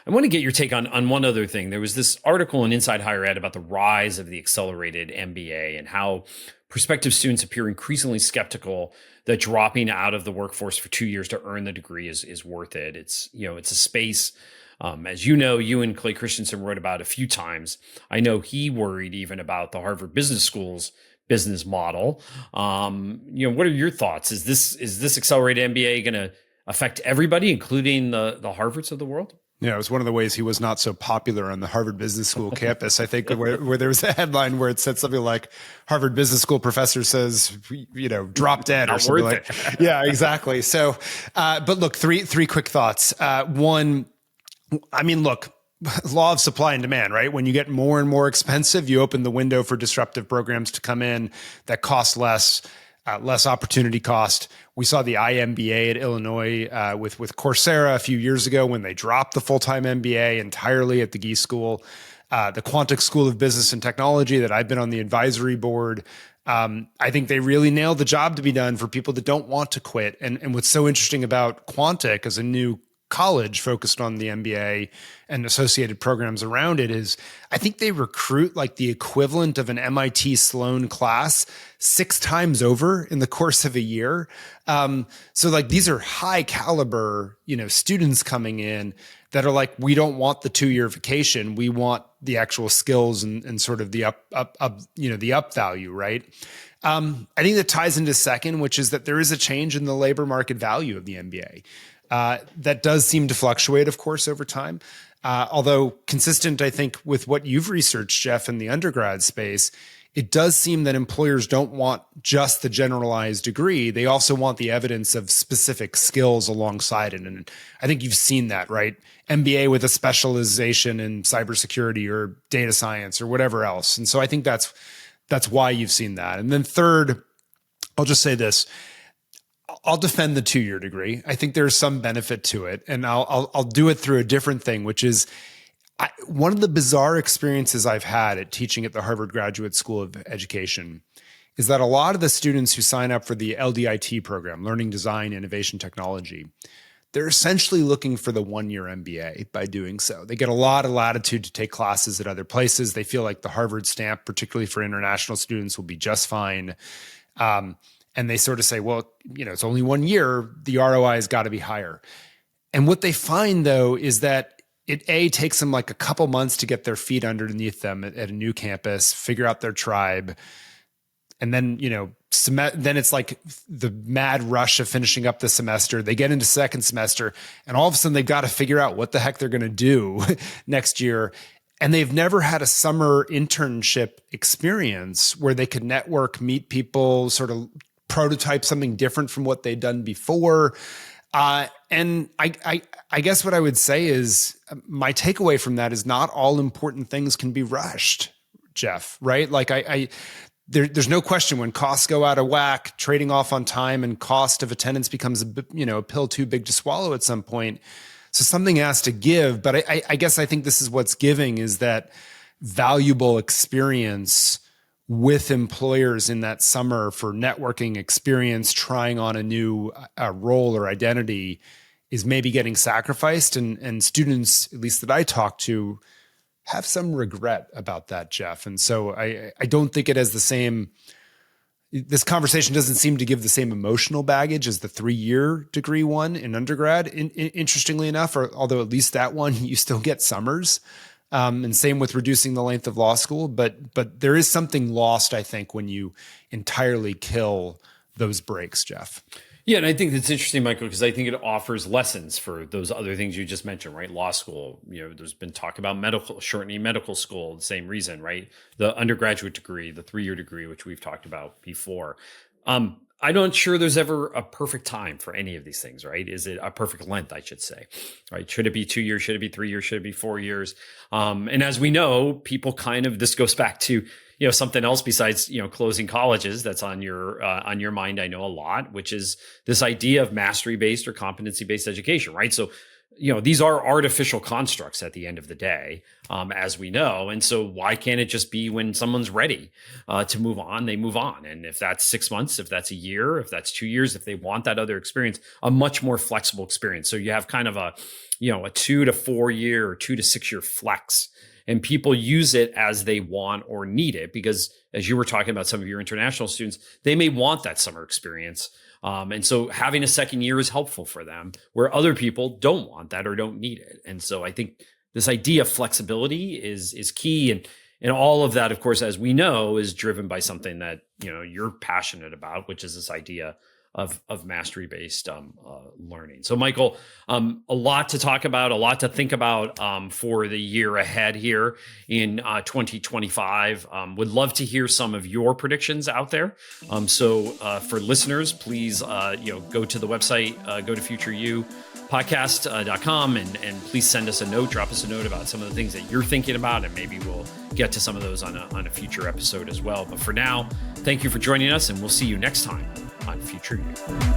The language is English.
I want to get your take on one other thing. There was this article in Inside Higher Ed about the rise of the accelerated MBA and how prospective students appear increasingly skeptical that dropping out of the workforce for 2 years to earn the degree is worth it. It's a space, as you know, you and Clay Christensen wrote about a few times. I know he worried even about the Harvard Business School's business model. What are your thoughts? Is this accelerated MBA going to affect everybody, including the Harvards of the world? Yeah, it was one of the ways he was not so popular on the Harvard Business School campus. I think where there was a headline where it said something like Harvard Business School professor says, drop dead or something like that. Yeah, exactly. So, but look, three quick thoughts. One, look, law of supply and demand, right? When you get more and more expensive, you open the window for disruptive programs to come in that cost less opportunity cost. We saw the IMBA at Illinois with Coursera a few years ago when they dropped the full-time MBA entirely at the Gee School. The Quantic School of Business and Technology that I've been on the advisory board, I think they really nailed the job to be done for people that don't want to quit. And what's so interesting about Quantic as a new college focused on the MBA and associated programs around it is I think they recruit like the equivalent of an MIT Sloan class 6 times over in the course of a year. So like these are high caliber, students coming in that are like, we don't want the 2-year vacation. We want the actual skills and sort of the up value, right? I think that ties into second, which is that there is a change in the labor market value of the MBA. That does seem to fluctuate, of course, over time. Although consistent, I think, with what you've researched, Jeff, in the undergrad space, it does seem that employers don't want just the generalized degree. They also want the evidence of specific skills alongside it. And I think you've seen that, right? MBA with a specialization in cybersecurity or data science or whatever else. And so I think that's why you've seen that. And then third, I'll just say this. I'll defend the 2-year degree. I think there's some benefit to it, and I'll do it through a different thing, which is one of the bizarre experiences I've had at teaching at the Harvard Graduate School of Education is that a lot of the students who sign up for the LDIT program, Learning Design Innovation Technology, they're essentially looking for the 1-year MBA by doing so. They get a lot of latitude to take classes at other places. They feel like the Harvard stamp, particularly for international students, will be just fine. And they sort of say, well, it's only 1 year. The ROI has got to be higher. And what they find, though, is that it takes them like a couple months to get their feet underneath them at a new campus, figure out their tribe. And then, then it's like the mad rush of finishing up the semester. They get into second semester, and all of a sudden they've got to figure out what the heck they're going to do next year. And they've never had a summer internship experience where they could network, meet people, sort of prototype something different from what they'd done before. And I guess what I would say is my takeaway from that is not all important things can be rushed, Jeff, right? Like there's no question when costs go out of whack, trading off on time and cost of attendance becomes a pill too big to swallow at some point. So something has to give, but I guess I think this is what's giving is that valuable experience with employers in that summer for networking experience, trying on a new role or identity is maybe getting sacrificed. And students, at least that I talk to, have some regret about that, Jeff. And so I don't think it has the same, this conversation doesn't seem to give the same emotional baggage as the 3-year degree one in undergrad. Interestingly enough, although at least that one, you still get summers. And same with reducing the length of law school, but there is something lost, I think, when you entirely kill those breaks, Jeff. Yeah, and I think that's interesting, Michael, because I think it offers lessons for those other things you just mentioned, right? Law school, there's been talk about shortening medical school, the same reason, right? The undergraduate degree, the 3-year degree, which we've talked about before. I'm not sure there's ever a perfect time for any of these things, right? Is it a perfect length, I should say, right? Should it be 2 years? Should it be 3 years? Should it be 4 years? And as we know, people this goes back to, something else besides, closing colleges that's on your mind, I know a lot, which is this idea of mastery-based or competency-based education, right? So these are artificial constructs at the end of the day, as we know. And so why can't it just be when someone's ready to move on, they move on? And if that's 6 months, if that's a year, if that's 2 years, if they want that other experience, a much more flexible experience. So you have kind of a 2 to 4 year or 2 to 6 year flex, and people use it as they want or need it, because as you were talking about some of your international students, they may want that summer experience. And so having a second year is helpful for them, where other people don't want that or don't need it. And so I think this idea of flexibility is key. And all of that, of course, as we know, is driven by something that, you're passionate about, which is this idea of mastery-based learning. So Michael, a lot to talk about, a lot to think about for the year ahead here in 2025. Would love to hear some of your predictions out there. So for listeners, please go to the website, go to futureyoupodcast.com and please send us a note, drop us a note about some of the things that you're thinking about, and maybe we'll get to some of those on a future episode as well. But for now, thank you for joining us, and we'll see you next time on Future You.